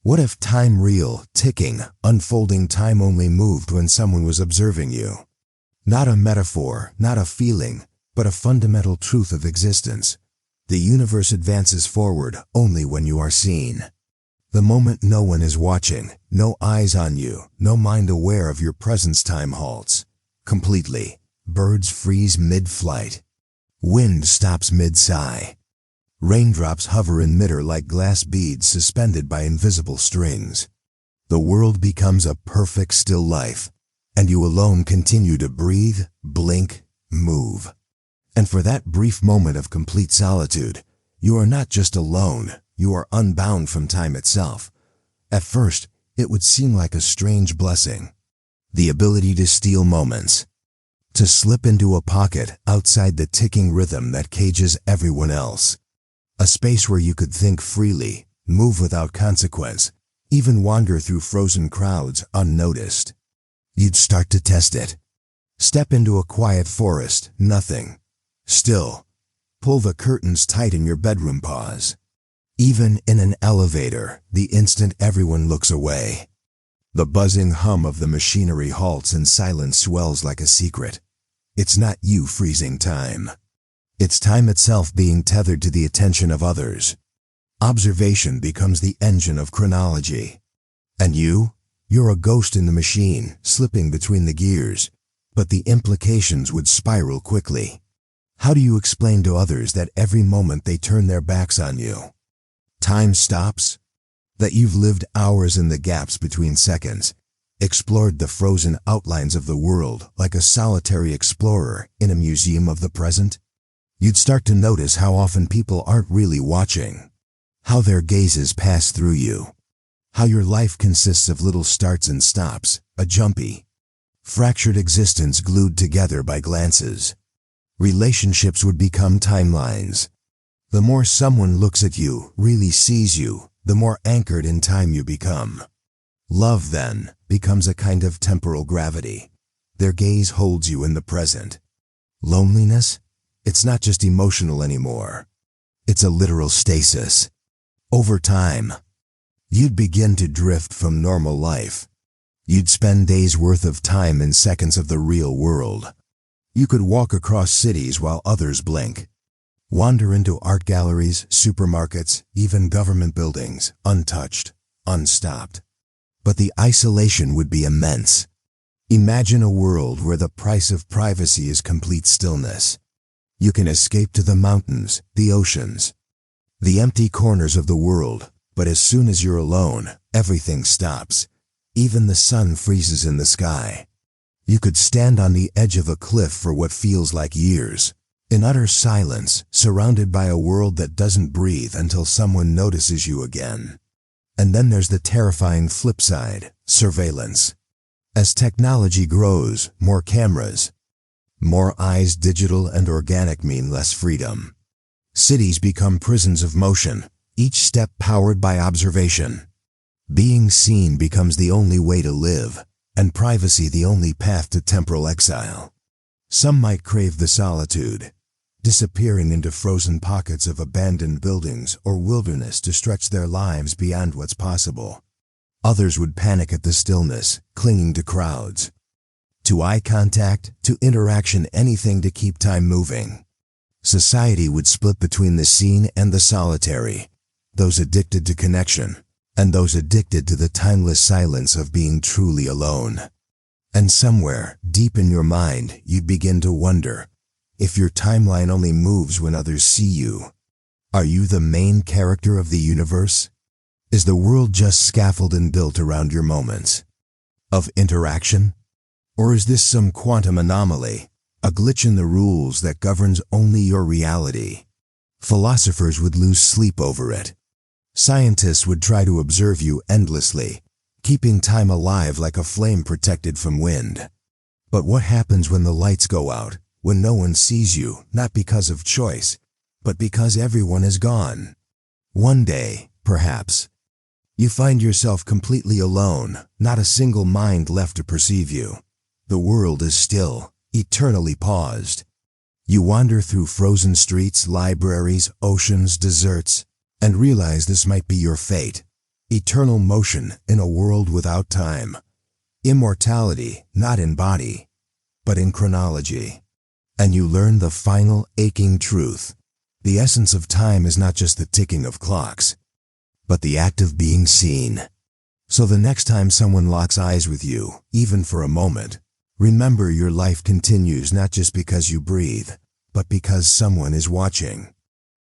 What if time real, ticking, unfolding time only moved when someone was observing you? Not a metaphor, not a feeling, but a fundamental truth of existence. The universe advances forward only when you are seen. The moment no one is watching, no eyes on you, no mind aware of your presence, time halts. Completely. Birds freeze mid-flight. Wind stops mid-sigh. Raindrops hover in midair like glass beads suspended by invisible strings. The world becomes a perfect still life, and you alone continue to breathe, blink, move. And for that brief moment of complete solitude, you are not just alone, you are unbound from time itself. At first, it would seem like a strange blessing. The ability to steal moments. To slip into a pocket outside the ticking rhythm that cages everyone else. A space where you could think freely, move without consequence, even wander through frozen crowds unnoticed. You'd start to test it. Step into a quiet forest, nothing. Still. Pull the curtains tight in your bedroom, pause. Even in an elevator, the instant everyone looks away. The buzzing hum of the machinery halts and silence swells like a secret. It's not you freezing time. It's time itself being tethered to the attention of others. Observation becomes the engine of chronology. And you're a ghost in the machine, slipping between the gears. But the implications would spiral quickly. How do you explain to others that every moment they turn their backs on you, time stops? That you've lived hours in the gaps between seconds, explored the frozen outlines of the world like a solitary explorer in a museum of the present? You'd start to notice how often people aren't really watching, how their gazes pass through you, how your life consists of little starts and stops, a jumpy, fractured existence glued together by glances. Relationships would become timelines. The more someone looks at you, really sees you, the more anchored in time you become. Love, then, becomes a kind of temporal gravity. Their gaze holds you in the present. Loneliness? It's not just emotional anymore. It's a literal stasis. Over time, you'd begin to drift from normal life. You'd spend days' worth of time in seconds of the real world. You could walk across cities while others blink. Wander into art galleries, supermarkets, even government buildings, untouched, unstopped. But the isolation would be immense. Imagine a world where the price of privacy is complete stillness. You can escape to the mountains, the oceans, the empty corners of the world, but as soon as you're alone, everything stops. Even the sun freezes in the sky. You could stand on the edge of a cliff for what feels like years, in utter silence, surrounded by a world that doesn't breathe until someone notices you again. And then there's the terrifying flip side, surveillance. As technology grows, more cameras, more eyes, digital and organic, mean less freedom. Cities become prisons of motion, each step powered by observation. Being seen becomes the only way to live, and privacy the only path to temporal exile. Some might crave the solitude, disappearing into frozen pockets of abandoned buildings or wilderness to stretch their lives beyond what's possible. Others would panic at the stillness, clinging to crowds, to eye contact, to interaction, anything to keep time moving. Society would split between the seen and the solitary, those addicted to connection, and those addicted to the timeless silence of being truly alone. And somewhere, deep in your mind, you'd begin to wonder, if your timeline only moves when others see you, are you the main character of the universe? Is the world just scaffolded and built around your moments of interaction? Or is this some quantum anomaly, a glitch in the rules that governs only your reality? Philosophers would lose sleep over it. Scientists would try to observe you endlessly, keeping time alive like a flame protected from wind. But what happens when the lights go out, when no one sees you, not because of choice, but because everyone is gone? One day, perhaps, you find yourself completely alone, not a single mind left to perceive you. The world is still, eternally paused. You wander through frozen streets, libraries, oceans, deserts, and realize this might be your fate. Eternal motion in a world without time. Immortality not in body, but in chronology. And you learn the final aching truth. The essence of time is not just the ticking of clocks, but the act of being seen. So the next time someone locks eyes with you, even for a moment, remember your life continues not just because you breathe, but because someone is watching.